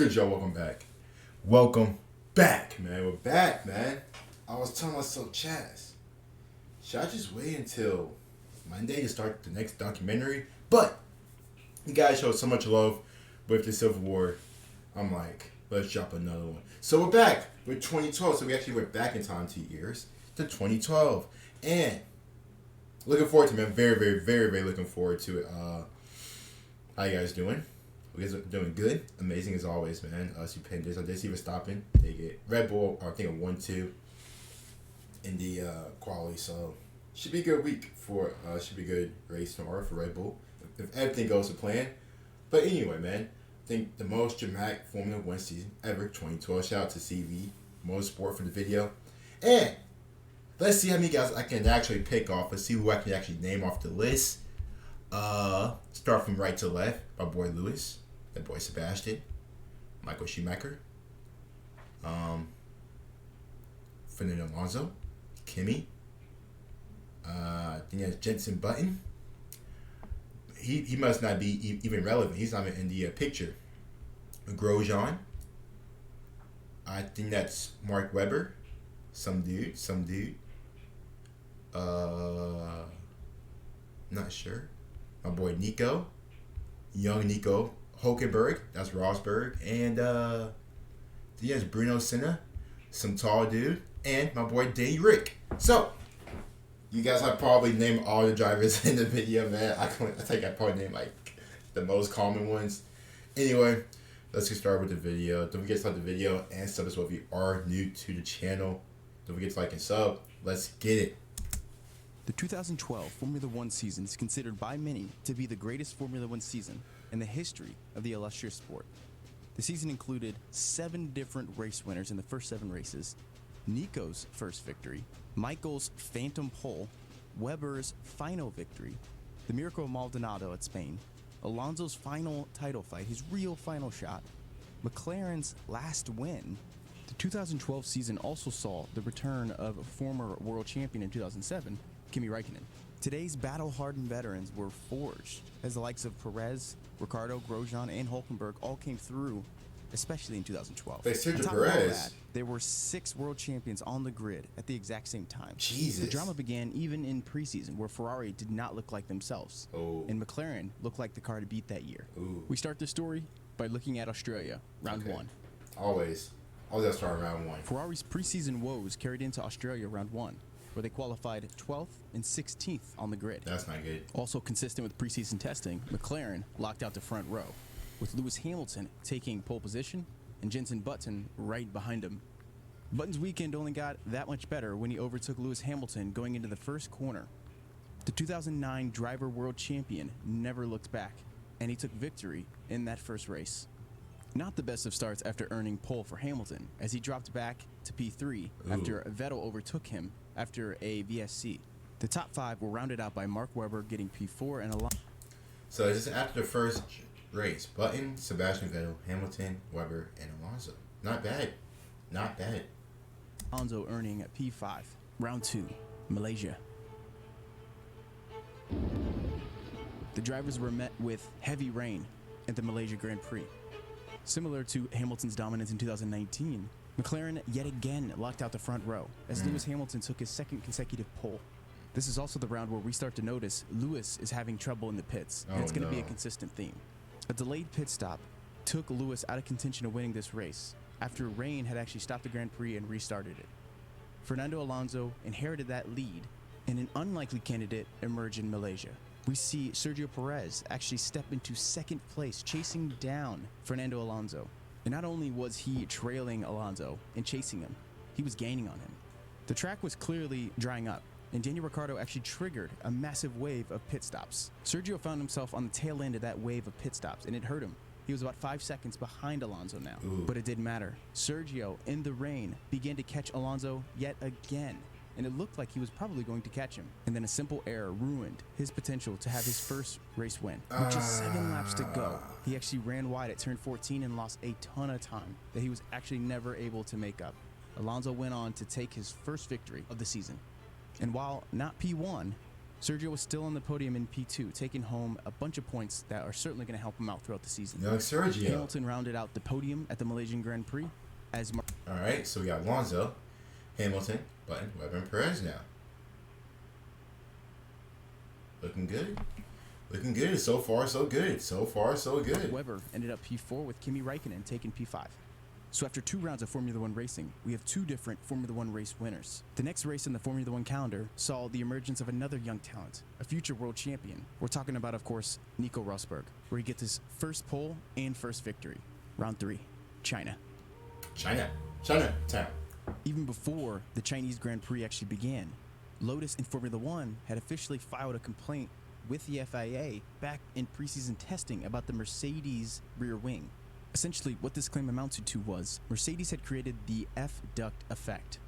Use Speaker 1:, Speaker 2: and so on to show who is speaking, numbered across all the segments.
Speaker 1: good, y'all? Welcome back. Welcome back, man. We're back, man. I was telling myself, Chaz, should I just wait until Monday to start the next documentary? But you guys showed so much love with the Civil War. I'm like, let's drop another one. So we're back with 2012. So we actually went back in time 2 years to 2012. And looking forward to it, man. Very, very, very, very looking forward to it. How you guys doing? You guys are doing good. Amazing as always, man. Stupendous. I did see Verstappen. They get Red Bull, I think, a 1-2 in the quality. So should be a good week for, should be a good race tomorrow for Red Bull if everything goes to plan. But anyway, man, I think the most dramatic Formula One season ever, 2012. Shout out to CV Motorsport for the video. And let's see how many guys I can actually pick off. Let's see who I can actually name off the list. Start from right to left. My boy Lewis, that boy Sebastian, Michael Schumacher, Fernando Alonso, Kimi. I think that's Jenson Button. He must not be even relevant. He's not in the picture. Grosjean. I think that's Mark Webber. Some dude. Not sure. My boy Nico. Young Nico Hulkenberg. That's Rosberg. And he has Bruno Senna. Some tall dude. And my boy Danny Rick. So, you guys have probably named all the drivers in the video, man. I think I probably named like the most common ones. Anyway, let's get started with the video. Don't forget to like the video and sub as well if you are new to the channel. Don't forget to like and sub. Let's get it.
Speaker 2: The 2012 Formula One season is considered by many to be the greatest Formula One season in the history of the illustrious sport. The season included 7 different race winners in the first 7 races, Nico's first victory, Michael's phantom pole, Webber's final victory, the Miracle of Maldonado at Spain, Alonso's final title fight, his real final shot, McLaren's last win. The 2012 season also saw the return of former world champion in 2007, Kimi Räikkönen. Today's battle-hardened veterans were forged as the likes of Perez, Ricciardo, Grosjean, and Hulkenberg all came through, especially in 2012.
Speaker 1: They said
Speaker 2: On top
Speaker 1: Perez.
Speaker 2: of all that, there were 6 world champions on the grid at the exact same time.
Speaker 1: Jesus.
Speaker 2: The drama began even in preseason, where Ferrari did not look like themselves, and McLaren looked like the car to beat that year. We start the story by looking at Australia, round 1.
Speaker 1: Always gotta start round 1.
Speaker 2: Ferrari's preseason woes carried into Australia round 1, where they qualified 12th and 16th on the grid.
Speaker 1: That's not good.
Speaker 2: Also consistent with preseason testing, McLaren locked out the front row, with Lewis Hamilton taking pole position and Jenson Button right behind him. Button's weekend only got that much better when he overtook Lewis Hamilton going into the first corner. The 2009 driver world champion never looked back, and he took victory in that first race. Not the best of starts after earning pole for Hamilton, as he dropped back to P3 after Vettel overtook him after a VSC. The top 5 were rounded out by Mark Webber getting P4 and Alonso.
Speaker 1: So this is after the first race. Button, Sebastian Vettel, Hamilton, Webber, and Alonso. Not bad. Not bad.
Speaker 2: Alonso earning P5. Round 2, Malaysia. The drivers were met with heavy rain at the Malaysia Grand Prix. Similar to Hamilton's dominance in 2019, McLaren yet again locked out the front row as Lewis Hamilton took his 2nd consecutive pole. This is also the round where we start to notice Lewis is having trouble in the pits, and it's going to be a consistent theme. A delayed pit stop took Lewis out of contention of winning this race after rain had actually stopped the Grand Prix and restarted it. Fernando Alonso inherited that lead, and an unlikely candidate emerged in Malaysia. We see Sergio Perez actually step into 2nd place, chasing down Fernando Alonso. And not only was he trailing Alonso and chasing him, he was gaining on him. The track was clearly drying up, and Daniel Ricciardo actually triggered a massive wave of pit stops. Sergio found himself on the tail end of that wave of pit stops, and it hurt him. He was about 5 seconds behind Alonso now, but it didn't matter. Sergio, in the rain, began to catch Alonso yet again, and it looked like he was probably going to catch him. And then a simple error ruined his potential to have his first race win. With just 7 laps to go, he actually ran wide at turn 14 and lost a ton of time that he was actually never able to make up. Alonso went on to take his first victory of the season. And while not P1, Sergio was still on the podium in P2, taking home a bunch of points that are certainly going to help him out throughout the season.
Speaker 1: Young Sergio.
Speaker 2: Hamilton rounded out the podium at the Malaysian Grand Prix as
Speaker 1: All right, so we got Alonso, Hamilton, Button, Webber, and Perez now. Looking good. Looking good. So far, so good. So far, so good.
Speaker 2: Webber ended up P4 with Kimi Räikkönen taking P5. So after 2 rounds of Formula One racing, we have 2 different Formula One race winners. The next race in the Formula One calendar saw the emergence of another young talent, a future world champion. We're talking about, of course, Nico Rosberg, where he gets his first pole and first victory. Round 3, China.
Speaker 1: Chinatown.
Speaker 2: Even before the Chinese Grand Prix actually began, Lotus in Formula One had officially filed a complaint with the FIA back in preseason testing about the Mercedes rear wing. Essentially, what this claim amounted to was Mercedes had created the F-duct effect.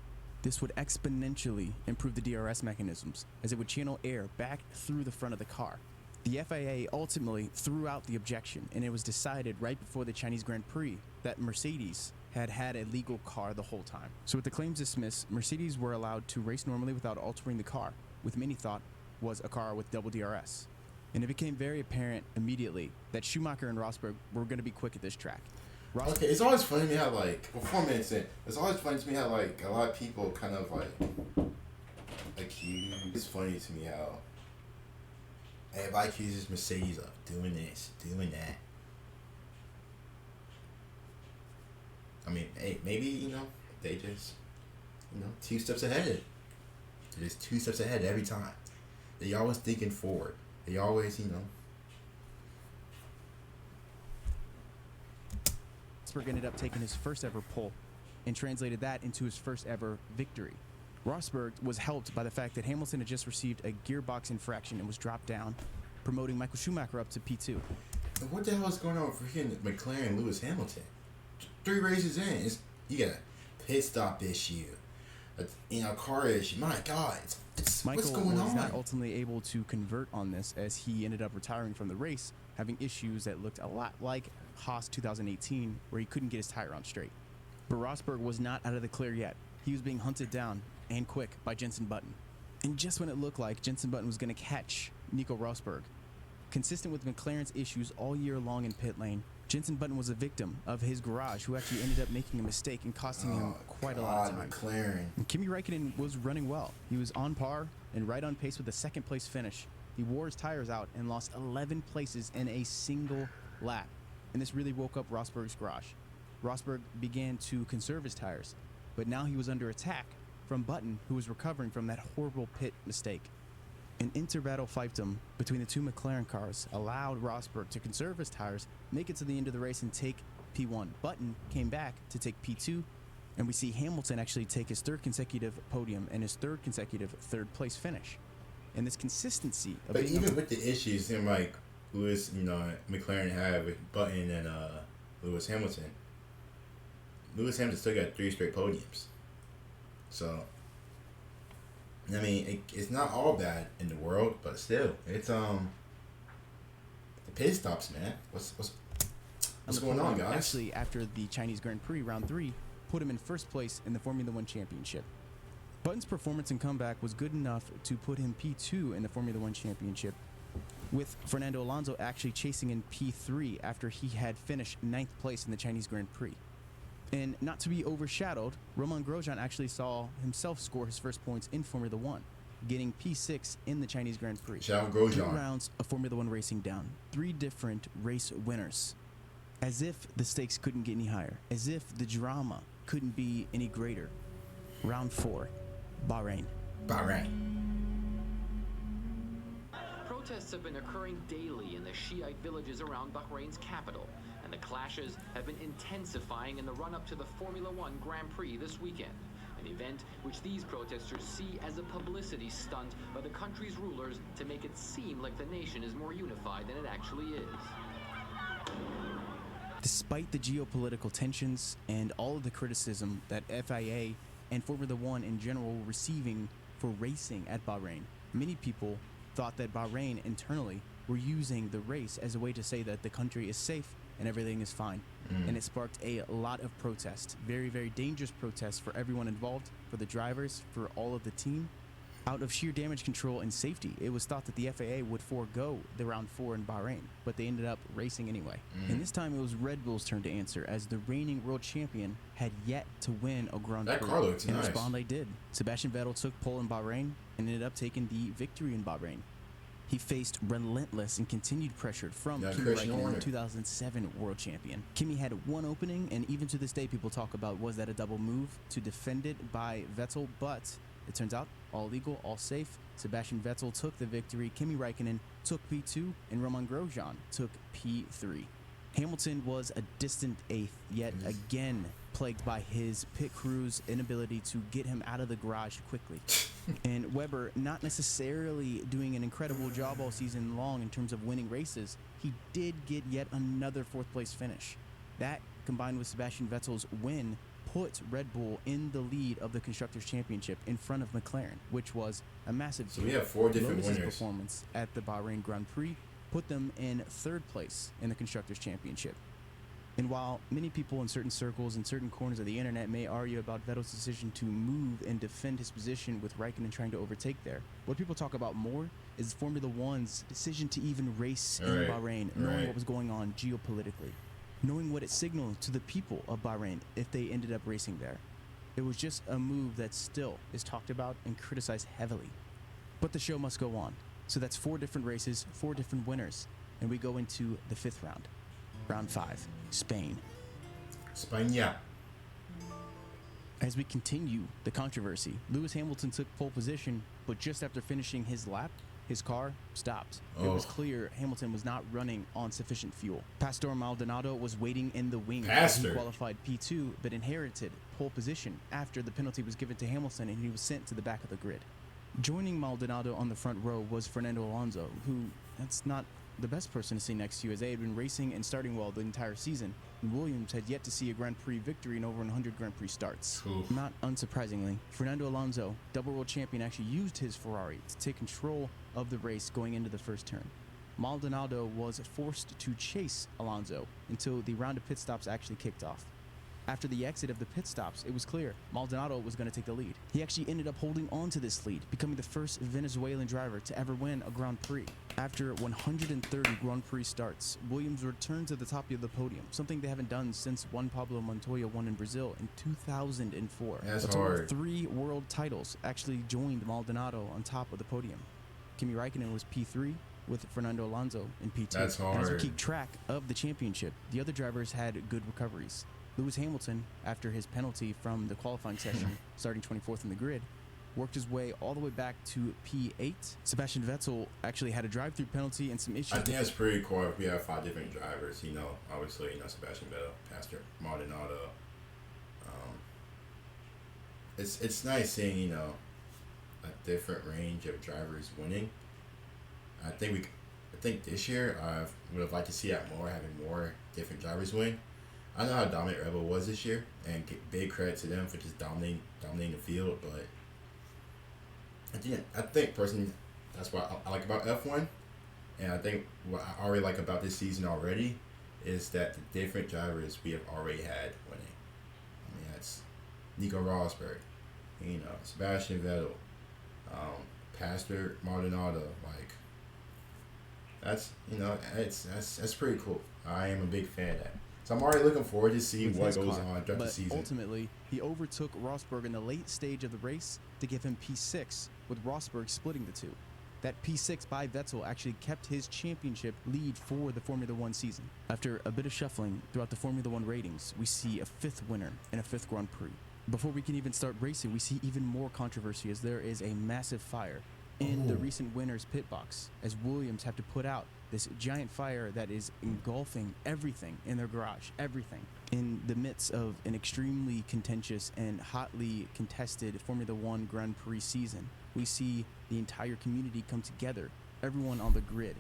Speaker 2: This would exponentially improve the DRS mechanisms, as it would channel air back through the front of the car. The FIA ultimately threw out the objection, and it was decided right before the Chinese Grand Prix that Mercedes had a legal car the whole time. So with the claims dismissed, Mercedes were allowed to race normally without altering the car, with many thought was a car with double DRS. And it became very apparent immediately that Schumacher and Rosberg were going to be quick at this track.
Speaker 1: Okay, it's always funny to me how, like, well, 4 minutes in, it's always funny to me how, like, a lot of people kind of, like, accuse. It's funny to me how everybody accuses Mercedes of doing this, doing that. I mean, hey, maybe, they just, 2 steps ahead. They're just 2 steps ahead every time. They always thinking forward. They always,
Speaker 2: Rosberg ended up taking his first ever pole and translated that into his first ever victory. Rosberg was helped by the fact that Hamilton had just received a gearbox infraction and was dropped down, promoting Michael Schumacher up to P2.
Speaker 1: And what the hell is going on with freaking McLaren and Lewis Hamilton? 3 races in, you got a pit stop issue, a car issue. My God,
Speaker 2: Michael
Speaker 1: what's going
Speaker 2: was
Speaker 1: on?
Speaker 2: not ultimately able to convert on this, as he ended up retiring from the race, having issues that looked a lot like Haas 2018, where he couldn't get his tire on straight. But Rosberg was not out of the clear yet. He was being hunted down, and quick, by Jenson Button. And just when it looked like Jenson Button was going to catch Nico Rosberg, consistent with McLaren's issues all year long in pit lane, Jenson Button was a victim of his garage, who actually ended up making a mistake and costing him quite a lot of time.
Speaker 1: McLaren.
Speaker 2: And Kimi Räikkönen was running well. He was on par and right on pace with a second place finish. He wore his tires out and lost 11 places in a single lap. And this really woke up Rosberg's garage. Rosberg began to conserve his tires, but now he was under attack from Button, who was recovering from that horrible pit mistake. An inter-battle fiefdom between the 2 McLaren cars allowed Rosberg to conserve his tires, make it to the end of the race, and take P1. Button came back to take P2, and we see Hamilton actually take his 3rd consecutive podium and his 3rd consecutive 3rd place finish. And this consistency of
Speaker 1: But even with the issues, like Lewis, McLaren had with Button and Lewis Hamilton still got 3 straight podiums. So, I mean, it's not all bad in the world, but still, it's the pit stops, man. What's going on, guys?
Speaker 2: Actually, after the Chinese Grand Prix round 3, put him in 1st place in the Formula One Championship. Button's performance and comeback was good enough to put him P2 in the Formula One Championship, with Fernando Alonso actually chasing in P3 after he had finished 9th place in the Chinese Grand Prix. And not to be overshadowed, Romain Grosjean actually saw himself score his first points in Formula One, getting P6 in the Chinese Grand Prix.
Speaker 1: Shout out Grosjean.
Speaker 2: 2 rounds of Formula One racing down, 3 different race winners. As if the stakes couldn't get any higher, as if the drama couldn't be any greater. Round 4, Bahrain.
Speaker 3: Protests have been occurring daily in the Shiite villages around Bahrain's capital, and the clashes have been intensifying in the run-up to the Formula One Grand Prix this weekend, an event which these protesters see as a publicity stunt by the country's rulers to make it seem like the nation is more unified than it actually is.
Speaker 2: Despite the geopolitical tensions and all of the criticism that FIA and Formula One in general were receiving for racing at Bahrain, many people thought that Bahrain internally were using the race as a way to say that the country is safe and everything is fine. And it sparked a lot of protests, very, very dangerous protests for everyone involved, for the drivers, for all of the team. Out of sheer damage control and safety, it was thought that the FAA would forego the round 4 in Bahrain, but they ended up racing anyway. And this time it was Red Bull's turn to answer, as the reigning world champion had yet to win a Grand Prix.
Speaker 1: That car looks
Speaker 2: and
Speaker 1: nice.
Speaker 2: respond they did. Sebastian Vettel took pole in Bahrain and ended up taking the victory in Bahrain. He faced relentless and continued pressure from Kimi
Speaker 1: Christian
Speaker 2: Räikkönen,
Speaker 1: Horner.
Speaker 2: the 2007 world champion. Kimi had one opening, and even to this day people talk about, was that a double move to defend it by Vettel, but it turns out all legal, all safe. Sebastian Vettel took the victory, Kimi Räikkönen took P2, and Romain Grosjean took P3. Hamilton was a distant 8th, yet again plagued by his pit crew's inability to get him out of the garage quickly. And Webber, not necessarily doing an incredible job all season long in terms of winning races, he did get yet another 4th place finish. That, combined with Sebastian Vettel's win, put Red Bull in the lead of the Constructors' Championship in front of McLaren, which was a massive
Speaker 1: So we have 4 different
Speaker 2: Lotus's
Speaker 1: winners.
Speaker 2: performance at the Bahrain Grand Prix put them in 3rd place in the Constructors' Championship. And while many people in certain circles and certain corners of the internet may argue about Vettel's decision to move and defend his position with Raikkonen trying to overtake there, what people talk about more is Formula One's decision to even race in
Speaker 1: Right,
Speaker 2: Bahrain, knowing
Speaker 1: right.
Speaker 2: what was going on geopolitically, knowing what it signaled to the people of Bahrain if they ended up racing there. It was just a move that still is talked about and criticized heavily. But the show must go on. So that's 4 different races, 4 different winners, and we go into the 5th round. Round 5, Spain.
Speaker 1: España.
Speaker 2: As we continue the controversy, Lewis Hamilton took pole position, but just after finishing his lap, his car stopped. It was
Speaker 1: Oh.
Speaker 2: clear Hamilton was not running on sufficient fuel. Pastor Maldonado was waiting in the wing as he
Speaker 1: Pastor.
Speaker 2: qualified P2, but inherited pole position after the penalty was given to Hamilton and he was sent to the back of the grid. Joining Maldonado on the front row was Fernando Alonso, who, that's not the best person to see next to you, as they had been racing and starting well the entire season, and Williams had yet to see a Grand Prix victory in over 100 Grand Prix starts.
Speaker 1: Oof.
Speaker 2: Not unsurprisingly, Fernando Alonso, double world champion, actually used his Ferrari to take control of the race going into the first turn. Maldonado was forced to chase Alonso until the round of pit stops actually kicked off. After the exit of the pit stops, it was clear Maldonado was going to take the lead. He actually ended up holding on to this lead, becoming the first Venezuelan driver to ever win a Grand Prix. After 130 Grand Prix starts, Williams returned to the top of the podium, something they haven't done since Juan Pablo Montoya won in Brazil in 2004.
Speaker 1: That's
Speaker 2: a total of
Speaker 1: hard.
Speaker 2: 3 world titles actually joined Maldonado on top of the podium. Kimi Räikkönen was P3, with Fernando Alonso in P2.
Speaker 1: That's
Speaker 2: And as we
Speaker 1: hard.
Speaker 2: keep track of the championship, the other drivers had good recoveries. Lewis Hamilton, after his penalty from the qualifying session, starting 24th in the grid, worked his way all the way back to P8. Sebastian Vettel actually had a drive-through penalty and some issues.
Speaker 1: I think that's pretty cool if we have 5 different drivers. Obviously, Sebastian Vettel, Pastor Maldonado. It's nice seeing, a different range of drivers winning. I think this year I would have liked to see that more, having more different drivers win. I know how dominant Red Bull was this year, and big credit to them for just dominating the field. But I think personally, that's what I like about F1, and I think what I already like about this season already is that the different drivers we have already had winning. I mean, that's Nico Rosberg, Sebastian Vettel, Pastor Maldonado. Like, that's that's pretty cool. I am a big fan of that. So I'm already looking forward to see
Speaker 2: with
Speaker 1: what
Speaker 2: his
Speaker 1: goes
Speaker 2: car.
Speaker 1: on throughout the
Speaker 2: But
Speaker 1: season.
Speaker 2: ultimately, he overtook Rosberg in the late stage of the race to give him P6, with Rosberg splitting the two. That P6 by Vettel actually kept his championship lead for the Formula One season. After a bit of shuffling throughout the Formula One ratings, we see a 5th winner and a 5th Grand Prix. Before we can even start racing, we see even more controversy as there is a massive fire in the
Speaker 1: Oh.
Speaker 2: recent winner's pit box, as Williams have to put out this giant fire that is engulfing everything in their garage, everything. In the midst of an extremely contentious and hotly contested Formula One Grand Prix season, we see the entire community come together, everyone on the grid.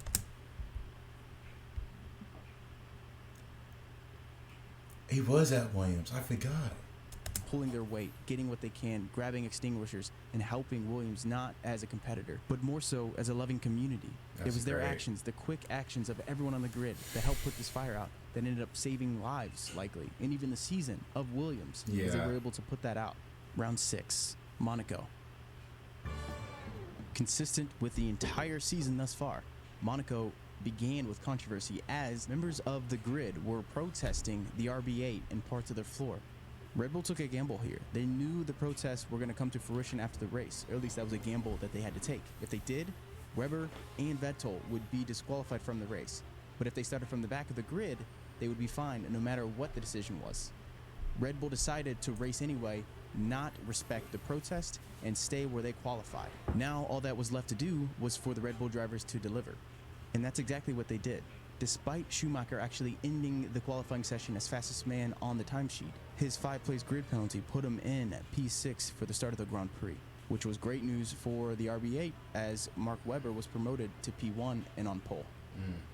Speaker 1: He was at Williams. I forgot.
Speaker 2: Pulling their weight, getting what they can, grabbing extinguishers, and helping Williams not as a competitor, but more so as a loving community. It
Speaker 1: That's
Speaker 2: was their
Speaker 1: great.
Speaker 2: actions, the quick actions of everyone on the grid that helped put this fire out, that ended up saving lives, likely, and even the season of Williams, as they
Speaker 1: Yeah.
Speaker 2: were able to put that out. Round 6, Monaco. Consistent with the entire season thus far, Monaco began with controversy as members of the grid were protesting the RB8 in parts of their floor. Red Bull took a gamble here. They knew the protests were going to come to fruition after the race, or at least that was a gamble that they had to take. If they did, Webber and Vettel would be disqualified from the race. But if they started from the back of the grid, they would be fine no matter what the decision was. Red Bull decided to race anyway, not respect the protest, and stay where they qualified. Now all that was left to do was for the Red Bull drivers to deliver. And that's exactly what they did. Despite Schumacher actually ending the qualifying session as fastest man on the timesheet, his 5-place grid penalty put him in at P6 for the start of the Grand Prix, which was great news for the RB8 as Mark Webber was promoted to P1 and on pole.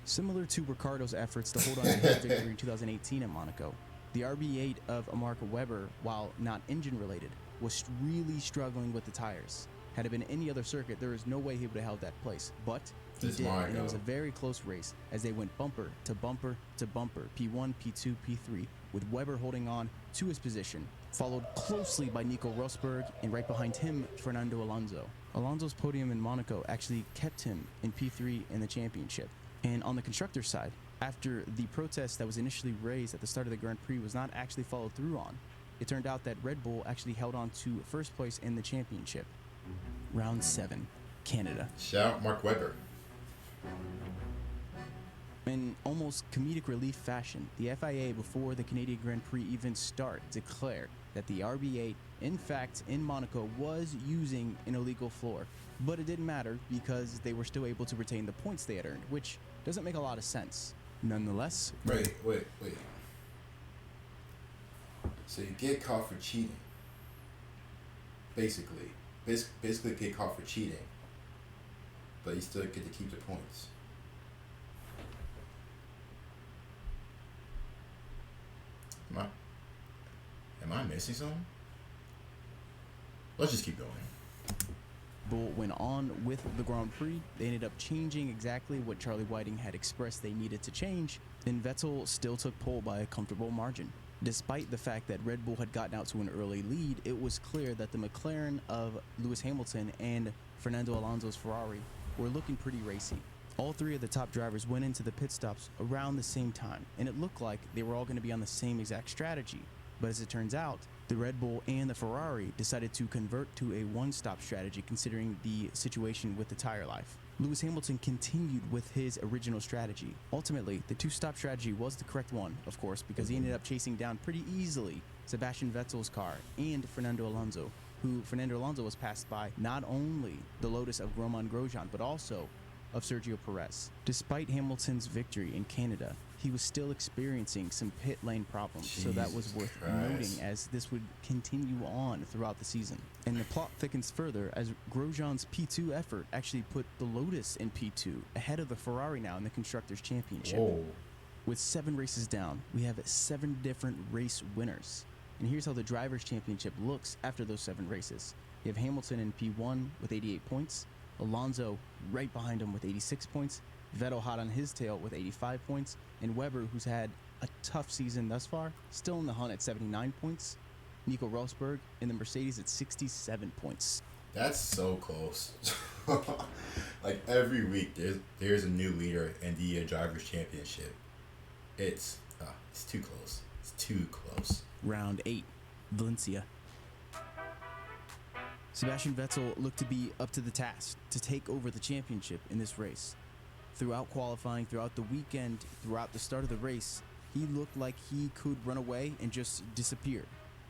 Speaker 2: Similar to Ricciardo's efforts to hold on to his victory in 2018 at Monaco, the RB8 of Mark Webber, while not engine related, was really struggling with the tires. Had it been any other circuit, there is no way he would have held that place, but he did, and it was a very close race as they went bumper to bumper to bumper, P1, P2, P3, with Webber holding on to his position, followed closely by Nico Rosberg, and right behind him, Fernando Alonso. Alonso's podium in Monaco actually kept him in P3 in the championship. And on the constructor's side, after the protest that was initially raised at the start of the Grand Prix was not actually followed through on, it turned out that Red Bull actually held on to first place in the championship. Round 7, Canada.
Speaker 1: Shout out Mark Webber.
Speaker 2: In almost comedic relief fashion, the FIA, before the Canadian Grand Prix even start, declared that the RB8, in fact, in Monaco, was using an illegal floor. But it didn't matter because they were still able to retain the points they had earned, which doesn't make a lot of sense. Nonetheless...
Speaker 1: Wait. So you get caught for cheating. Basically get caught for cheating. But you still get to keep the points. Am I missing something? Let's just keep going.
Speaker 2: Bull went on with the Grand Prix. They ended up changing exactly what Charlie Whiting had expressed they needed to change, and Vettel still took pole by a comfortable margin. Despite the fact that Red Bull had gotten out to an early lead, it was clear that the McLaren of Lewis Hamilton and Fernando Alonso's Ferrari were looking pretty racy. All three of the top drivers went into the pit stops around the same time, and it looked like they were all going to be on the same exact strategy. But as it turns out, the Red Bull and the Ferrari decided to convert to a one-stop strategy considering the situation with the tire life. Lewis Hamilton continued with his original strategy. Ultimately, the two-stop strategy was the correct one, of course, because he ended up chasing down pretty easily Sebastian Vettel's car and Fernando Alonso, who Fernando Alonso was passed by not only the Lotus of Romain Grosjean, but also of Sergio Perez. Despite Hamilton's victory in Canada, he was still experiencing some pit lane problems, so that was worth noting as this would continue on throughout the season. And the plot thickens further as Grosjean's P2 effort actually put the Lotus in P2 ahead of the Ferrari now in the Constructors' Championship.
Speaker 1: Whoa.
Speaker 2: With 7 races down, we have 7 different race winners. And here's how the Drivers' Championship looks after those 7 races. You have Hamilton in P1 with 88 points, Alonso right behind him with 86 points, Vettel hot on his tail with 85 points, and Webber, who's had a tough season thus far, still in the hunt at 79 points. Nico Rosberg in the Mercedes at 67 points.
Speaker 1: That's so close. Like every week, there's a new leader in the Drivers' Championship. It's too close. It's too close.
Speaker 2: Round 8, Valencia. Sebastian Vettel looked to be up to the task to take over the championship in this race. Throughout qualifying, throughout the weekend, throughout the start of the race, he looked like he could run away and just disappear,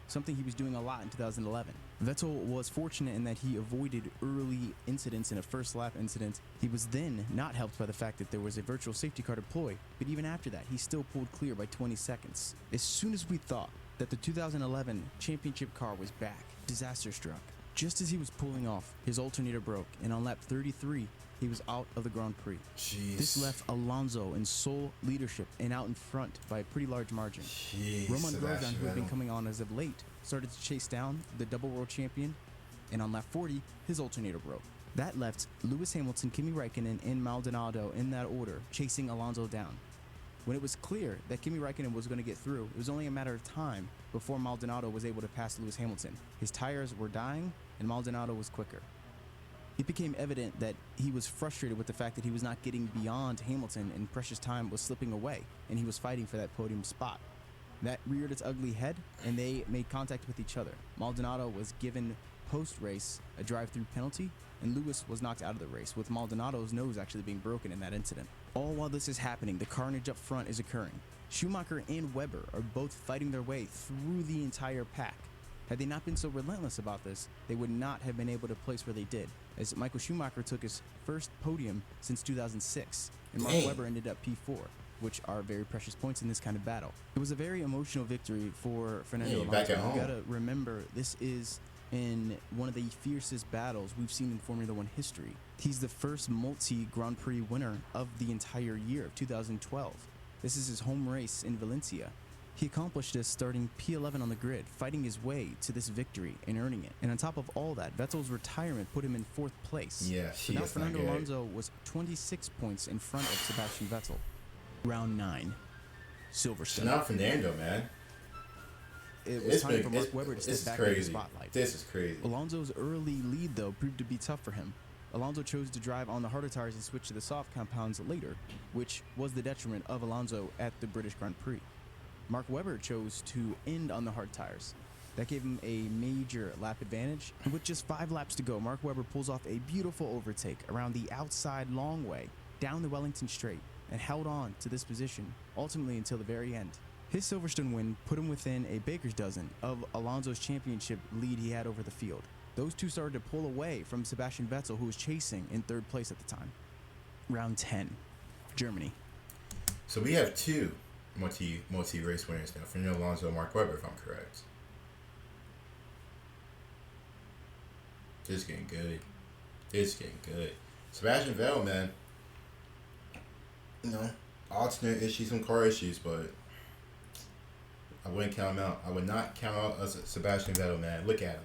Speaker 2: something he was doing a lot in 2011. Vettel was fortunate in that he avoided early incidents in a first lap incident. He was then not helped by the fact that there was a virtual safety car deployed, but even after that, he still pulled clear by 20 seconds. As soon as we thought that the 2011 championship car was back, disaster struck. Just as he was pulling off, his alternator broke, and on lap 33, he was out of the Grand Prix.
Speaker 1: Jeez.
Speaker 2: This left Alonso in sole leadership and out in front by a pretty large margin. Romain Grosjean, who had been coming on as of late, started to chase down the double world champion, and on lap 40, his alternator broke. That left Lewis Hamilton, Kimi Räikkönen, and Maldonado in that order, chasing Alonso down. When it was clear that Kimi Räikkönen was going to get through, it was only a matter of time before Maldonado was able to pass Lewis Hamilton. His tires were dying, and Maldonado was quicker. It became evident that he was frustrated with the fact that he was not getting beyond Hamilton and precious time was slipping away, and he was fighting for that podium spot. That reared its ugly head, and they made contact with each other. Maldonado was given post-race a drive-through penalty, and Lewis was knocked out of the race, with Maldonado's nose actually being broken in that incident. All while this is happening, the carnage up front is occurring. Schumacher and Webber are both fighting their way through the entire pack. Had they not been so relentless about this, they would not have been able to place where they did, as Michael Schumacher took his first podium since 2006, and Mark
Speaker 1: Dang.
Speaker 2: Webber ended up P4, which are very precious points in this kind of battle. It was a very emotional victory for Fernando
Speaker 1: Yeah,
Speaker 2: Alonso.
Speaker 1: back at home.
Speaker 2: You gotta remember, this is in one of the fiercest battles we've seen in Formula One history. He's the first multi-Grand Prix winner of the entire year of 2012. This is his home race in Valencia. He accomplished this starting P11 on the grid, fighting his way to this victory and earning it. And on top of all that, Vettel's retirement put him in 4th place.
Speaker 1: Yeah,
Speaker 2: So now
Speaker 1: that's not
Speaker 2: Fernando
Speaker 1: good.
Speaker 2: Alonso was 26 points in front of Sebastian Vettel. Round 9, Silverstone.
Speaker 1: Now Fernando, man.
Speaker 2: It was time for Mark Webber to
Speaker 1: this
Speaker 2: step
Speaker 1: is
Speaker 2: back in the
Speaker 1: crazy.
Speaker 2: spotlight.
Speaker 1: This is crazy.
Speaker 2: Alonso's early lead, though, proved to be tough for him. Alonso chose to drive on the harder tires and switch to the soft compounds later, which was the detriment of Alonso at the British Grand Prix. Mark Webber chose to end on the hard tires. That gave him a major lap advantage. And with just 5 laps to go, Mark Webber pulls off a beautiful overtake around the outside long way, down the Wellington Straight, and held on to this position, ultimately until the very end. His Silverstone win put him within a baker's dozen of Alonso's championship lead he had over the field. Those two started to pull away from Sebastian Vettel, who was chasing in 3rd place at the time. Round 10, Germany.
Speaker 1: So we have 2 multi race winners now. Fernando Alonso and Mark Webber, if I'm correct. This is getting good. This is getting good. Sebastian Vettel, man. You know, alternate issues, some car issues, but I wouldn't count him out. I would not count out Sebastian Vettel, man. Look at him.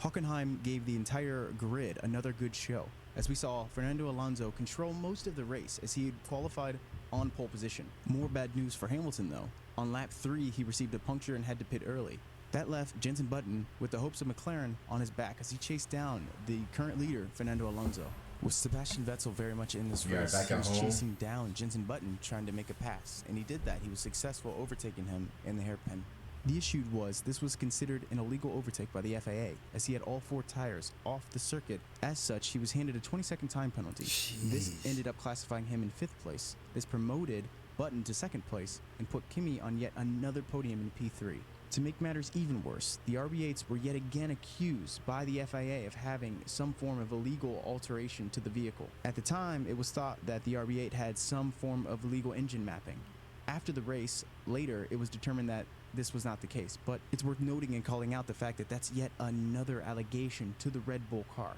Speaker 2: Hockenheim gave the entire grid another good show, as we saw Fernando Alonso control most of the race as he had qualified on pole position. More bad news for Hamilton, though. On lap 3, he received a puncture and had to pit early. That left Jenson Button with the hopes of McLaren on his back as he chased down the current leader, Fernando Alonso. With Sebastian Vettel very much in this
Speaker 1: Yeah,
Speaker 2: race,
Speaker 1: back
Speaker 2: he
Speaker 1: at
Speaker 2: was
Speaker 1: home.
Speaker 2: chasing down Jenson Button trying to make a pass, and he did that. He was successful overtaking him in the hairpin. The issue was this was considered an illegal overtake by the FAA, as he had all 4 tires off the circuit. As such, he was handed a 20-second time penalty. This
Speaker 1: Jeez.
Speaker 2: ended up classifying him in 5th place. This promoted Button to 2nd place and put Kimi on yet another podium in P3. To make matters even worse, the RB8s were yet again accused by the FIA of having some form of illegal alteration to the vehicle. At the time, it was thought that the RB8 had some form of illegal engine mapping. After the race, later, it was determined that this was not the case, but it's worth noting and calling out the fact that that's yet another allegation to the Red Bull car.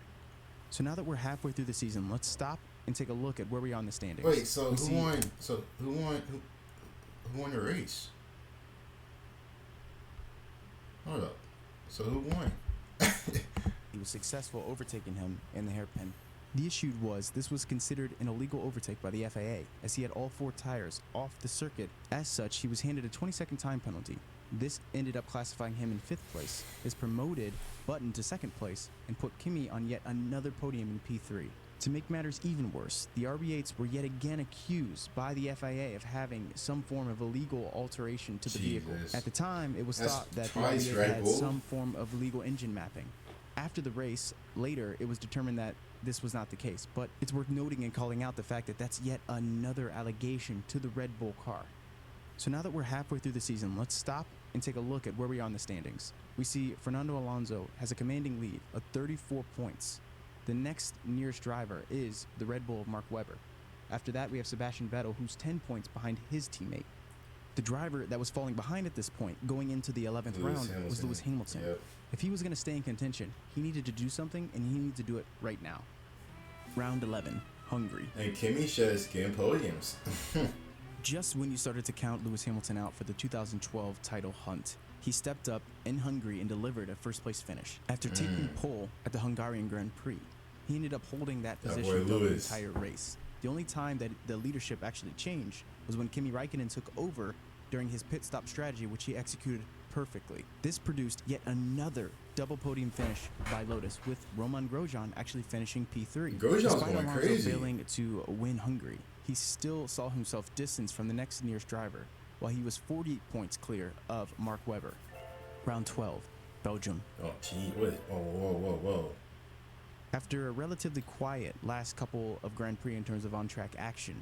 Speaker 2: So now that we're halfway through the season, let's stop and take a look at where we are in the standings.
Speaker 1: Wait, so
Speaker 2: We
Speaker 1: who
Speaker 2: see-
Speaker 1: won? So who won the race? Hold up. So who won?
Speaker 2: He was successful overtaking him in the hairpin. The issue was this was considered an illegal overtake by the FAA, as he had all 4 tires off the circuit. As such, he was handed a 20-second time penalty. This ended up classifying him in 5th place. This promoted Button to 2nd place and put Kimi on yet another podium in P3. To make matters even worse, the RB8s were yet again accused by the FIA of having some form of illegal alteration to the vehicle.
Speaker 1: Jesus.
Speaker 2: At the time, it was
Speaker 1: That's
Speaker 2: thought that the
Speaker 1: twice
Speaker 2: RB8
Speaker 1: Red
Speaker 2: had
Speaker 1: Bull.
Speaker 2: some form of illegal engine mapping. After the race, later, it was determined that this was not the case, but it's worth noting and calling out the fact that that's yet another allegation to the Red Bull car. So now that we're halfway through the season, let's stop and take a look at where we are in the standings. We see Fernando Alonso has a commanding lead of 34 points. The next nearest driver is the Red Bull of Mark Webber. After that, we have Sebastian Vettel, who's 10 points behind his teammate. The driver that was falling behind at this point, going into the 11th round, was Lewis Hamilton.
Speaker 1: Yep.
Speaker 2: If he was going to stay in contention, he needed to do something, and he needed to do it right now. Round 11, Hungary.
Speaker 1: And Kimi just getting podiums.
Speaker 2: Just when you started to count Lewis Hamilton out for the 2012 title hunt, he stepped up in Hungary and delivered a first-place finish. After taking pole at the Hungarian Grand Prix, he ended up holding that
Speaker 1: That boy
Speaker 2: position the
Speaker 1: Lewis.
Speaker 2: entire race. The only time that the leadership actually changed was when Kimi Räikkönen took over during his pit stop strategy, which he executed perfectly. This produced yet another double podium finish by Lotus, with Romain Grosjean actually finishing P3.
Speaker 1: Grosjean's
Speaker 2: Despite
Speaker 1: going
Speaker 2: Alonso
Speaker 1: crazy.
Speaker 2: failing to win Hungary, he still saw himself distanced from the next nearest driver, while he was 40 points clear of Mark Webber. Round 12, Belgium.
Speaker 1: Oh, gee, what? Whoa.
Speaker 2: After a relatively quiet last couple of Grand Prix in terms of on-track action,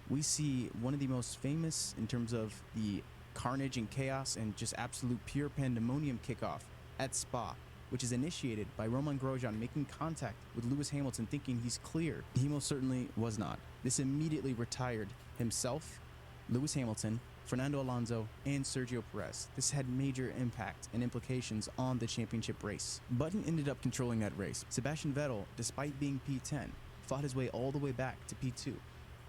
Speaker 2: we see one of the most famous in terms of the carnage and chaos and just absolute pure pandemonium kickoff at Spa, which is initiated by Romain Grosjean making contact with Lewis Hamilton thinking he's clear. He most certainly was not. This immediately retired himself, Lewis Hamilton, Fernando Alonso, and Sergio Perez. This had major impact and implications on the championship race. Button ended up controlling that race. Sebastian Vettel, despite being P10, fought his way all the way back to P2.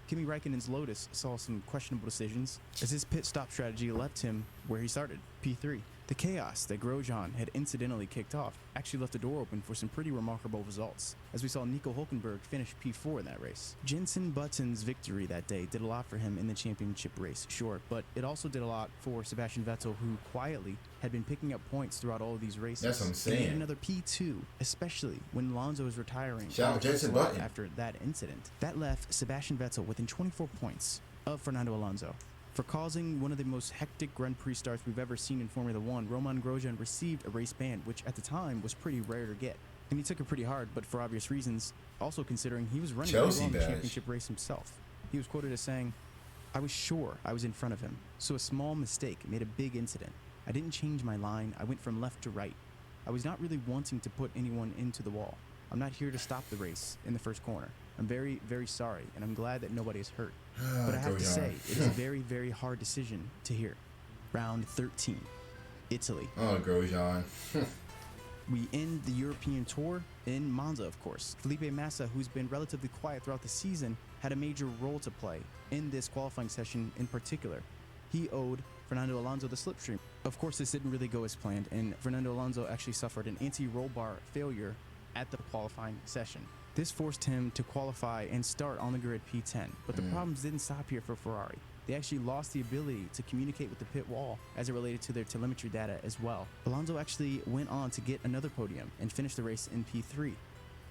Speaker 2: Kimi Räikkönen's Lotus saw some questionable decisions as his pit stop strategy left him where he started, P3. The chaos that Grosjean had incidentally kicked off actually left the door open for some pretty remarkable results, as we saw Nico Hülkenberg finish P4 in that race. Jenson Button's victory that day did a lot for him in the championship race, sure, but it also did a lot for Sebastian Vettel, who quietly had been picking up points throughout all of these races.
Speaker 1: That's what I'm
Speaker 2: And
Speaker 1: saying.
Speaker 2: he had another P2, especially when Alonso was retiring
Speaker 1: Shout out
Speaker 2: on the
Speaker 1: Jenson
Speaker 2: first lap
Speaker 1: Button.
Speaker 2: after that incident. That left Sebastian Vettel within 24 points of Fernando Alonso. For causing one of the most hectic Grand Prix starts we've ever seen in Formula One, Romain Grosjean received a race ban, which at the time was pretty rare to get. And he took it pretty hard, but for obvious reasons, also considering he was running
Speaker 1: Chelsea
Speaker 2: well in the
Speaker 1: badge.
Speaker 2: championship race himself. He was quoted as saying, "I was sure I was in front of him, so a small mistake made a big incident. I didn't change my line, I went from left to right. I was not really wanting to put anyone into the wall. I'm not here to stop the race in the first corner. I'm very, very sorry, and I'm glad that nobody is hurt. But I have to
Speaker 1: Grosjean.
Speaker 2: say, it is a very, very hard decision to hear." Round 13, Italy.
Speaker 1: Oh, Grosjean.
Speaker 2: We end the European Tour in Monza, of course. Felipe Massa, who's been relatively quiet throughout the season, had a major role to play in this qualifying session in particular. He owed Fernando Alonso the slipstream. Of course, this didn't really go as planned, and Fernando Alonso actually suffered an anti-roll bar failure at the qualifying session. This forced him to qualify and start on the grid P10, but the problems didn't stop here for Ferrari. They actually lost the ability to communicate with the pit wall as it related to their telemetry data as well. Alonso actually went on to get another podium and finish the race in P3.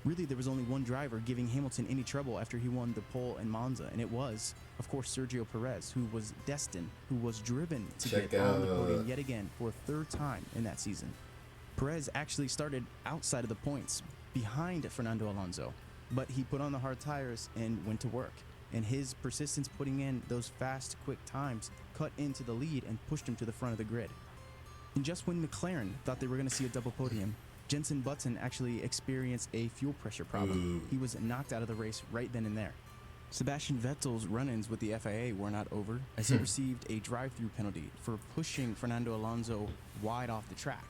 Speaker 2: Really, there was only one driver giving Hamilton any trouble after he won the pole in Monza, and it was, of course, Sergio Perez, who was destined, who was driven to
Speaker 1: Check
Speaker 2: get on the
Speaker 1: out.
Speaker 2: podium yet again for a third time in that season. Perez actually started outside of the points, behind Fernando Alonso, but he put on the hard tires and went to work. And his persistence putting in those fast, quick times cut into the lead and pushed him to the front of the grid. And just when McLaren thought they were going to see a double podium, Jenson Button actually experienced a fuel pressure problem. He was knocked out of the race right then and there. Sebastian Vettel's run-ins with the FIA were not over, as he received a drive-through penalty for pushing Fernando Alonso wide off the track.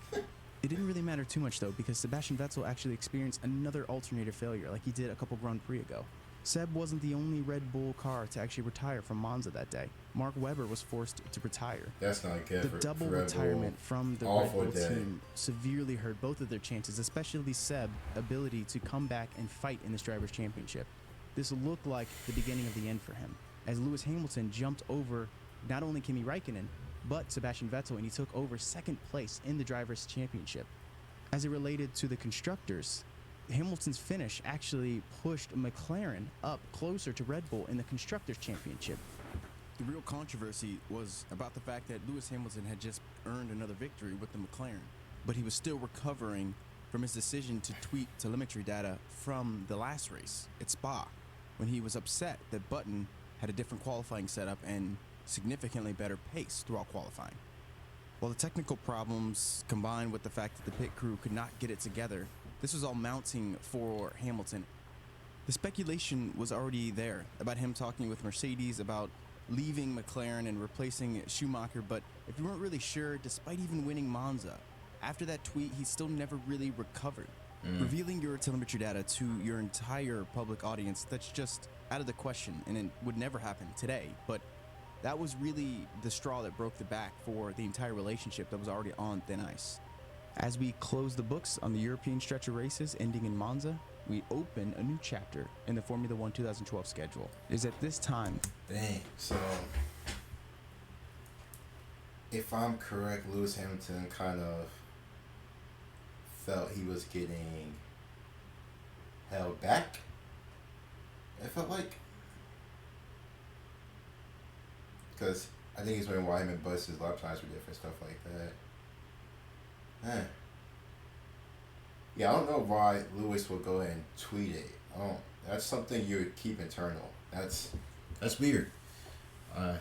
Speaker 2: It didn't really matter too much though, because Sebastian Vettel actually experienced another alternator failure like he did a couple Grand Prix ago. Seb wasn't the only Red Bull car to actually retire from Monza that day. Mark Webber was forced to retire.
Speaker 1: That's not good
Speaker 2: The
Speaker 1: for
Speaker 2: double
Speaker 1: for Red
Speaker 2: retirement
Speaker 1: Bull.
Speaker 2: from the
Speaker 1: Awful
Speaker 2: Red Bull
Speaker 1: day.
Speaker 2: team severely hurt both of their chances, especially Seb's ability to come back and fight in this Drivers' Championship. This looked like the beginning of the end for him, as Lewis Hamilton jumped over not only Kimi Räikkönen, but Sebastian Vettel, and he took over second place in the Drivers' Championship. As it related to the constructors, Hamilton's finish actually pushed McLaren up closer to Red Bull in the Constructors' Championship. The real controversy was about the fact that Lewis Hamilton had just earned another victory with the McLaren, but he was still recovering from his decision to tweak telemetry data from the last race at Spa, when he was upset that Button had a different qualifying setup and significantly better pace throughout qualifying. While the technical problems combined with the fact that the pit crew could not get it together, this was all mounting for Hamilton. The speculation was already there about him talking with Mercedes about leaving McLaren and replacing Schumacher, but if you weren't really sure, despite even winning Monza, after that tweet, he still never really recovered. Revealing your telemetry data to your entire public audience, that's just out of the question, and it would never happen today, but that was really the straw that broke the back for the entire relationship that was already on thin ice. As we close the books on the European stretch of races ending in Monza, we open a new chapter in the Formula One 2012 schedule. It is at this time
Speaker 1: Dang. So if I'm correct, Lewis Hamilton kind of felt he was getting held back. It felt like, because I think he's wondering why him and Butts' lap times were different, stuff like that. Yeah, I don't know why Lewis will go ahead and tweet it. That's something you would keep internal. That's weird.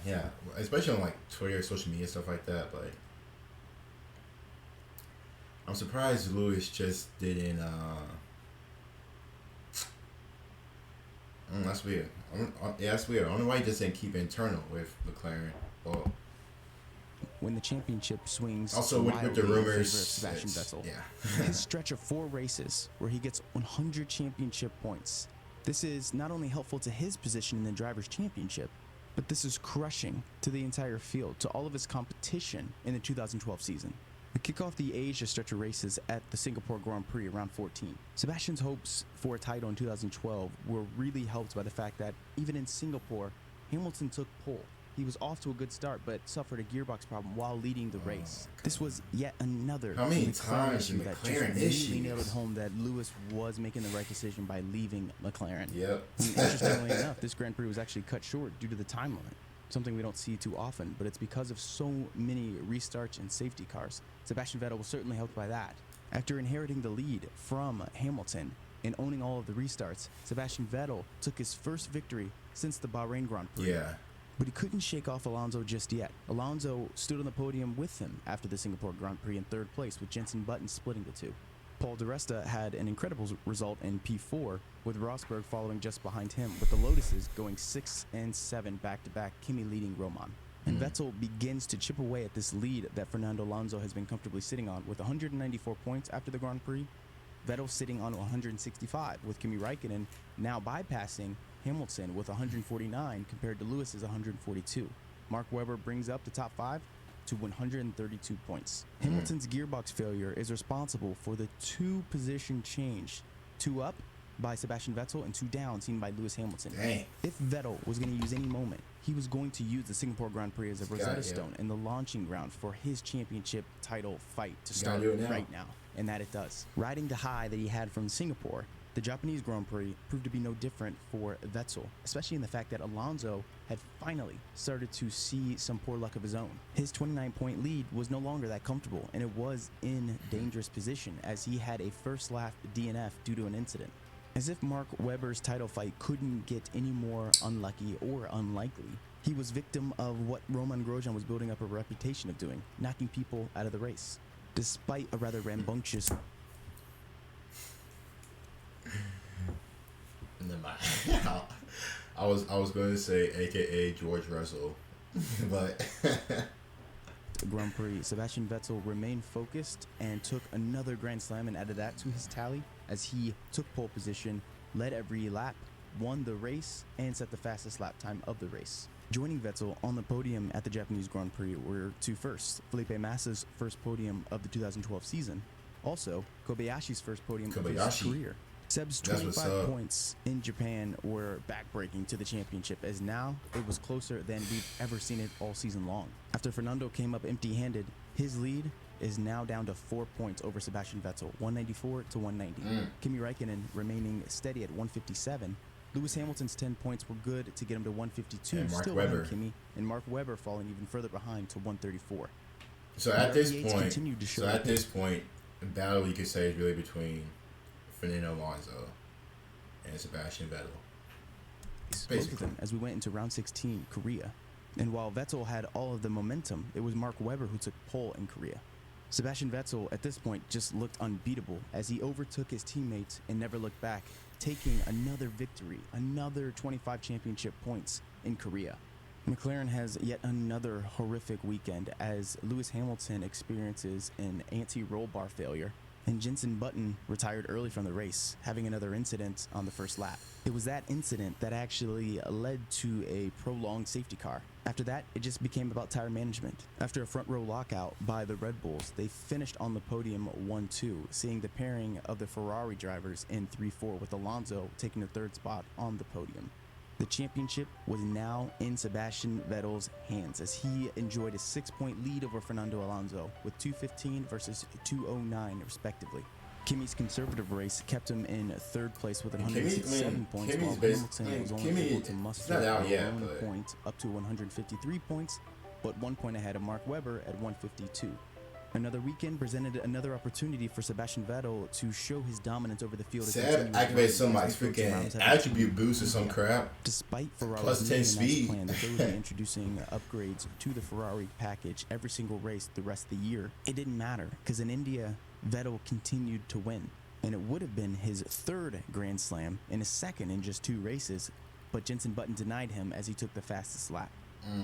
Speaker 1: Yeah, especially on like Twitter, social media, stuff like that. But I'm surprised Lewis just didn't. That's weird. Yeah, that's weird. I don't know why he just didn't keep it internal with McLaren. Well,
Speaker 2: when the championship swings
Speaker 1: also with the
Speaker 2: wildly in favor of
Speaker 1: rumors,
Speaker 2: Sebastian Vettel.
Speaker 1: yeah.
Speaker 2: His stretch of 4 races where he gets 100 championship points. This is not only helpful to his position in the Drivers' Championship, but this is crushing to the entire field, to all of his competition in the 2012 season. We kick off the Asia stretch of races at the Singapore Grand Prix around 14. Sebastian's hopes for a title in 2012 were really helped by the fact that even in Singapore, Hamilton took pole. He was off to a good start, but suffered a gearbox problem while leading the race. This was yet another
Speaker 1: How many
Speaker 2: McLaren
Speaker 1: times
Speaker 2: issue
Speaker 1: did
Speaker 2: that
Speaker 1: McLaren
Speaker 2: just really
Speaker 1: issues?
Speaker 2: nailed it home that Lewis was making the right decision by leaving McLaren.
Speaker 1: Yep.
Speaker 2: And interestingly enough, this Grand Prix was actually cut short due to the time limit, something we don't see too often, but it's because of so many restarts and safety cars. Sebastian Vettel was certainly helped by that. After inheriting the lead from Hamilton and owning all of the restarts, Sebastian Vettel took his first victory since the Bahrain Grand Prix.
Speaker 1: Yeah.
Speaker 2: But he couldn't shake off Alonso just yet. Alonso stood on the podium with him after the Singapore Grand Prix in 3rd place, with Jenson Button splitting the two. Paul di Resta had an incredible result in P4, with Rosberg following just behind him, with the Lotuses going 6 and 7 back-to-back, Kimi leading Roman. And Vettel begins to chip away at this lead that Fernando Alonso has been comfortably sitting on, with 194 points after the Grand Prix. Vettel sitting on 165, with Kimi Räikkönen now bypassing Hamilton with 149 compared to Lewis's 142. Mark Webber brings up the top 5 to 132 points. Hamilton's gearbox failure is responsible for the 2-position change, 2 up by Sebastian Vettel and 2 down seen by Lewis Hamilton.
Speaker 1: Dang.
Speaker 2: If Vettel was going to use any moment, he was going to use the Singapore Grand Prix as a Rosetta Stone and the launching ground for his championship title fight to start right now, and that it does. Riding the high that he had from Singapore, the Japanese Grand Prix proved to be no different for Vettel, especially in the fact that Alonso had finally started to see some poor luck of his own. His 29-point lead was no longer that comfortable, and it was in dangerous position as he had a first lap DNF due to an incident. As if Mark Webber's title fight couldn't get any more unlucky or unlikely, he was victim of what Roman Grosjean was building up a reputation of doing, knocking people out of the race. Despite a rather rambunctious...
Speaker 1: Never mind. I was going to say AKA George Russell, but
Speaker 2: Grand Prix, Sebastian Vettel remained focused and took another Grand Slam and added that to his tally as he took pole position, led every lap, won the race, and set the fastest lap time of the race. Joining Vettel on the podium at the Japanese Grand Prix were 2 firsts: Felipe Massa's first podium of the 2012 season, also Kobayashi's first podium of his career. Seb's 25 points in Japan were backbreaking to the championship, as now it was closer than we've ever seen it all season long. After Fernando came up empty-handed, his lead is now down to 4 points over Sebastian Vettel, 194 to 190. Kimi Räikkönen remaining steady at 157. Lewis Hamilton's 10 points were good to get him to 152,
Speaker 1: and Mark
Speaker 2: still
Speaker 1: Webber.
Speaker 2: behind Kimi, and Mark Webber falling even further behind to 134.
Speaker 1: So at this point, the battle you could say is really between Fernando Alonso and Sebastian Vettel.
Speaker 2: Both of them as we went into round 16, Korea. And while Vettel had all of the momentum, it was Mark Webber who took pole in Korea. Sebastian Vettel at this point just looked unbeatable as he overtook his teammates and never looked back, taking another victory, another 25 championship points in Korea. McLaren has yet another horrific weekend as Lewis Hamilton experiences an anti-roll bar failure, and Jenson Button retired early from the race, having another incident on the first lap. It was that incident that actually led to a prolonged safety car. After that, it just became about tire management. After a front row lockout by the Red Bulls, they finished on the podium 1-2, seeing the pairing of the Ferrari drivers in 3-4, with Alonso taking the 3rd spot on the podium. The championship was now in Sebastian Vettel's hands as he enjoyed a 6-point lead over Fernando Alonso with 2:15 versus 2:09 respectively. Kimi's conservative race kept him in third place with 167 points, while Hamilton was only able to muster a lone point up to 153 points, but 1 point ahead of Mark Webber at 152. Another weekend presented another opportunity for Sebastian Vettel to show his dominance over the field.
Speaker 1: Seb activated some like freaking attribute boost or some crap.
Speaker 2: Despite Ferrari's
Speaker 1: plus 10 speed
Speaker 2: plan that they would be introducing upgrades to the Ferrari package every single race the rest of the year, it didn't matter because in India, Vettel continued to win. And it would have been his third Grand Slam and his second in just 2 races, but Jenson Button denied him as he took the fastest lap.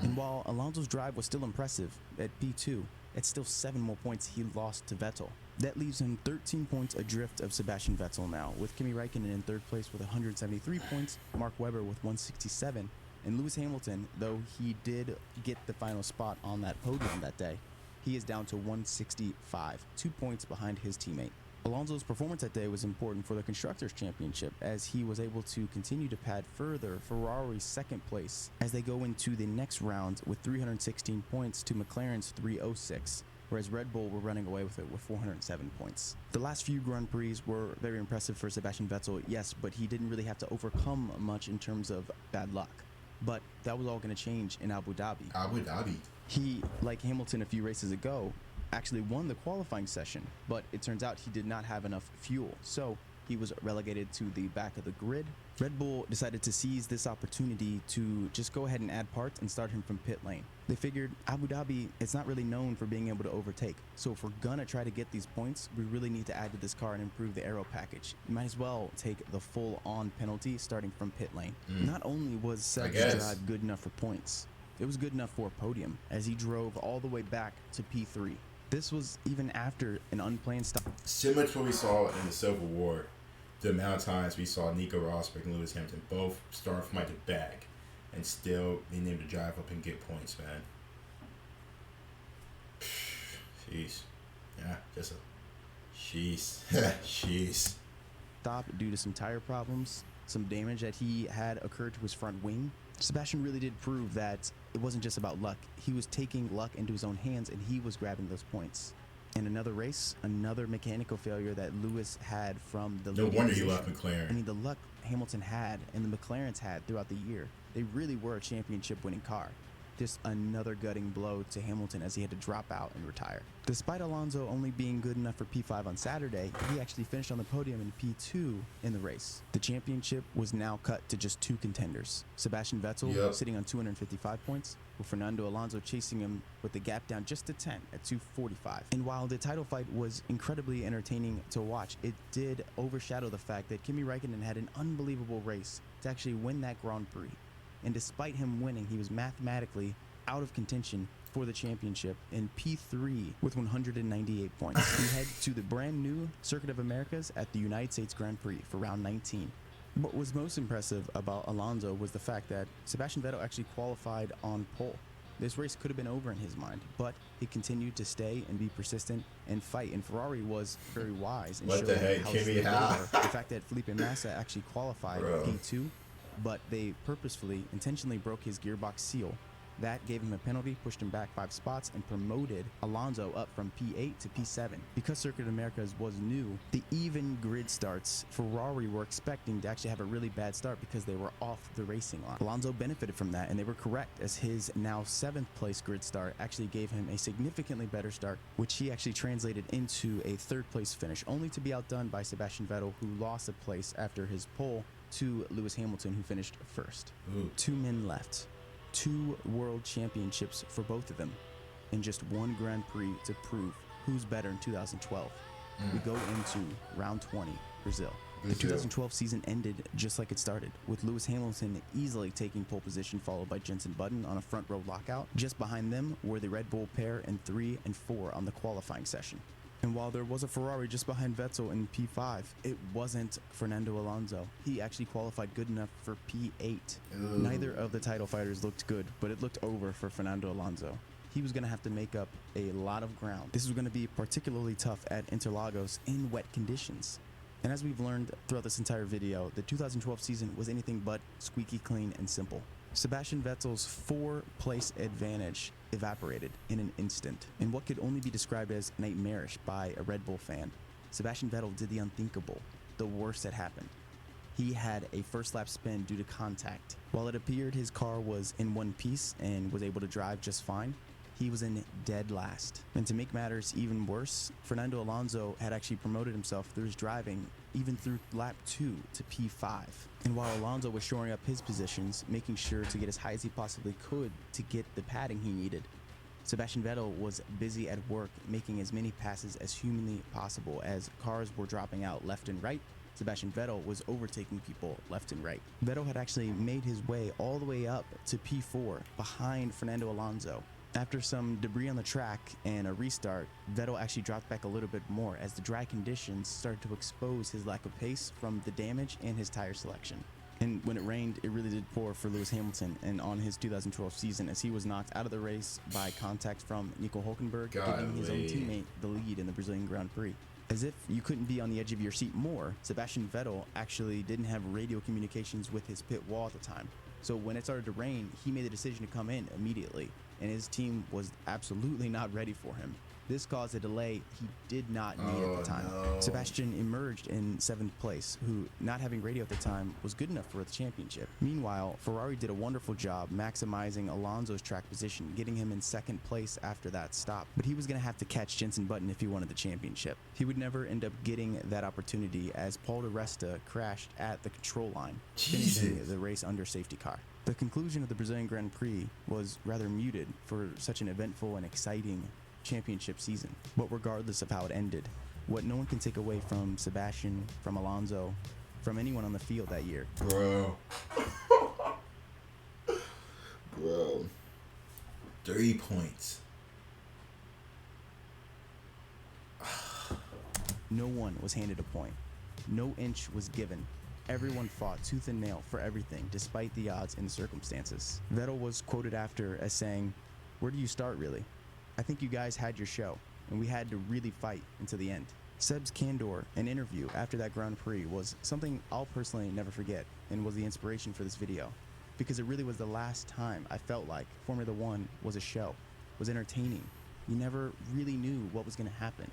Speaker 2: And while Alonso's drive was still impressive at P2, it's still 7 more points he lost to Vettel. That leaves him 13 points adrift of Sebastian Vettel now, with Kimi Räikkönen in third place with 173 points, Mark Webber with 167, and Lewis Hamilton, though he did get the final spot on that podium that day, he is down to 165, 2 points behind his teammate. Alonso's performance that day was important for the Constructors' Championship as he was able to continue to pad further Ferrari's second place as they go into the next round with 316 points to McLaren's 306, whereas Red Bull were running away with it with 407 points. The last few Grand Prix were very impressive for Sebastian Vettel, yes, but he didn't really have to overcome much in terms of bad luck. But that was all going to change in Abu Dhabi.
Speaker 1: Abu Dhabi.
Speaker 2: He, like Hamilton a few races ago, actually won the qualifying session, but it turns out he did not have enough fuel, so he was relegated to the back of the grid. Red Bull decided to seize this opportunity to just go ahead and add parts and start him from pit lane. They figured Abu Dhabi, it's not really known for being able to overtake, so if we're gonna try to get these points, we really need to add to this car and improve the aero package. You might as well take the full-on penalty starting from pit lane. Not only was Seb's drive good enough for points, it was good enough for a podium as he drove all the way back to P3. This was even after an unplanned stop.
Speaker 1: Similar to what we saw in the Civil War, the amount of times we saw Nico Rosberg and Lewis Hamilton both start from like the back and still being able to drive up and get points, man. Jeez. Yeah, just a... Jeez. Jeez.
Speaker 2: Stop due to some tire problems, some damage that he had occurred to his front wing. Sebastian really did prove that it wasn't just about luck. He was taking luck into his own hands and he was grabbing those points. In another race, another mechanical failure that Lewis had from the
Speaker 1: No wonder he left McLaren.
Speaker 2: I mean, the luck Hamilton had and the McLarens had throughout the year, they really were a championship winning car. Just another gutting blow to Hamilton as he had to drop out and retire. Despite Alonso only being good enough for P5 on Saturday, he actually finished on the podium in P2 in the race. The championship was now cut to just 2 contenders. Sebastian Vettel sitting on 255 points, with Fernando Alonso chasing him with the gap down just to 10 at 245. And while the title fight was incredibly entertaining to watch, it did overshadow the fact that Kimi Räikkönen had an unbelievable race to actually win that Grand Prix. And despite him winning, he was mathematically out of contention for the championship in P3 with 198 points. He head to the brand new Circuit of Americas at the United States Grand Prix for round 19. What was most impressive about Alonso was the fact that Sebastian Vettel actually qualified on pole. This race could have been over in his mind, but he continued to stay and be persistent and fight. And Ferrari was very wise in showing how strong they were. The fact that Felipe Massa actually qualified P2, but they purposefully, intentionally broke his gearbox seal. That gave him a penalty, pushed him back 5 spots, and promoted Alonso up from P8 to P7. Because Circuit of Americas was new, the even grid starts, Ferrari were expecting to actually have a really bad start because they were off the racing line. Alonso benefited from that, and they were correct, as his now 7th place grid start actually gave him a significantly better start, which he actually translated into a 3rd place finish, only to be outdone by Sebastian Vettel, who lost a place after his pole to Lewis Hamilton, who finished 1st. 2 men left. 2 world championships for both of them, and just 1 Grand Prix to prove who's better in 2012. We go into round 20, Brazil. The 2012 season ended just like it started, with Lewis Hamilton easily taking pole position, followed by Jenson Button on a front row lockout. Just behind them were the Red Bull pair in 3 and 4 on the qualifying session. And while there was a Ferrari just behind Vettel in P5, it wasn't Fernando Alonso. He actually qualified good enough for P8. Neither of the title fighters looked good, but it looked over for Fernando Alonso. He was going to have to make up a lot of ground. This was going to be particularly tough at Interlagos in wet conditions. And as we've learned throughout this entire video, the 2012 season was anything but squeaky clean and simple. Sebastian Vettel's 4-place advantage evaporated in an instant, in what could only be described as nightmarish by a Red Bull fan. Sebastian Vettel did the unthinkable, the worst had happened. He had a first lap spin due to contact. While it appeared his car was in one piece and was able to drive just fine, he was in dead last. And to make matters even worse, Fernando Alonso had actually promoted himself through his driving even through lap 2 to P5. And while Alonso was shoring up his positions, making sure to get as high as he possibly could to get the padding he needed, Sebastian Vettel was busy at work making as many passes as humanly possible. As cars were dropping out left and right, Sebastian Vettel was overtaking people left and right. Vettel had actually made his way all the way up to P4 behind Fernando Alonso. After some debris on the track and a restart, Vettel actually dropped back a little bit more as the dry conditions started to expose his lack of pace from the damage and his tire selection. And when it rained, it really did pour for Lewis Hamilton and on his 2012 season, as he was knocked out of the race by contact from Nico Hülkenberg, giving his own teammate the lead in the Brazilian Grand Prix. As if you couldn't be on the edge of your seat more, Sebastian Vettel actually didn't have radio communications with his pit wall at the time. So when it started to rain, he made the decision to come in immediately, and his team was absolutely not ready for him. This caused a delay he did not need at the time.
Speaker 1: No.
Speaker 2: Sebastian emerged in 7th place, who, not having radio at the time, was good enough for the championship. Meanwhile, Ferrari did a wonderful job maximizing Alonso's track position, getting him in 2nd place after that stop. But he was going to have to catch Jenson Button if he wanted the championship. He would never end up getting that opportunity as Paul di Resta crashed at the control line, finishing the race under safety car. The conclusion of the Brazilian Grand Prix was rather muted for such an eventful and exciting championship season. But regardless of how it ended, what no one can take away from Sebastian, from Alonso, from anyone on the field that year.
Speaker 1: Bro. 3 points.
Speaker 2: No one was handed a point. No inch was given. Everyone fought tooth and nail for everything, despite the odds and the circumstances. Vettel was quoted after as saying, "Where do you start, really? I think you guys had your show, and we had to really fight until the end." Seb's candor and interview after that Grand Prix was something I'll personally never forget, and was the inspiration for this video, because it really was the last time I felt like Formula One was a show, was entertaining. You never really knew what was going to happen.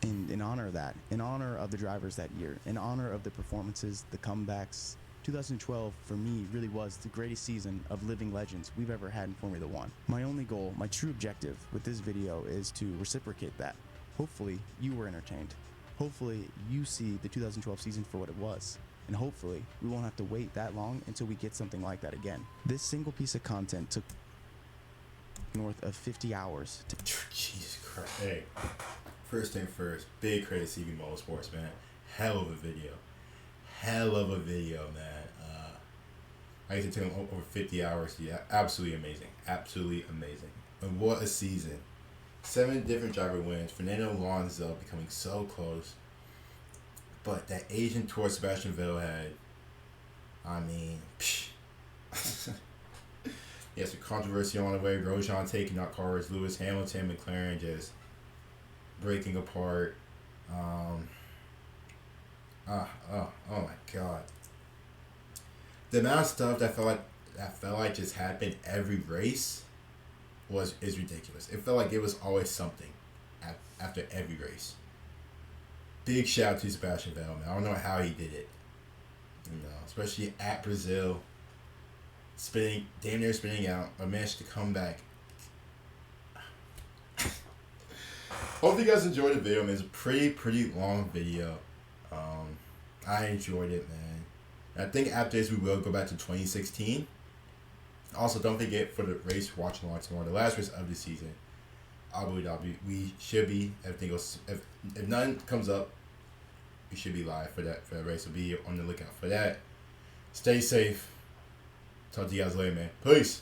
Speaker 2: And in honor of that, in honor of the drivers that year, in honor of the performances, the comebacks, 2012 for me really was the greatest season of living legends we've ever had in Formula One. My only goal, my true objective with this video is to reciprocate that. Hopefully you were entertained. Hopefully you see the 2012 season for what it was. And hopefully we won't have to wait that long until we get something like that again. This single piece of content took north of 50 hours to...
Speaker 1: Jesus Christ. Hey, first thing first, big credit to CV Motorsports, man. Hell of a video. Hell of a video, man. I guess it took him over 50 hours. Yeah, absolutely amazing. Absolutely amazing. And what a season. 7 different driver wins. Fernando Alonso becoming so close. But that Asian tour Sebastian Vettel had, I mean, yes, the controversy on the way. Grosjean taking out cars. Lewis Hamilton, McLaren just breaking apart. Oh my God. The amount of stuff that felt like just happened every race is ridiculous. It felt like it was always something after every race. Big shout out to Sebastian Vettel, man. I don't know how he did it. You know, especially at Brazil, damn near spinning out, but managed to come back. Hope you guys enjoyed the video, man. It's a pretty long video. I enjoyed it, man. And I think after this we will go back to 2016. Also, don't forget for the race watch along tomorrow, the last race of the season, Abu Dhabi. We should be, everything goes, if none comes up, we should be live for that race. So be on the lookout for that. Stay safe. Talk to you guys later, man. Peace.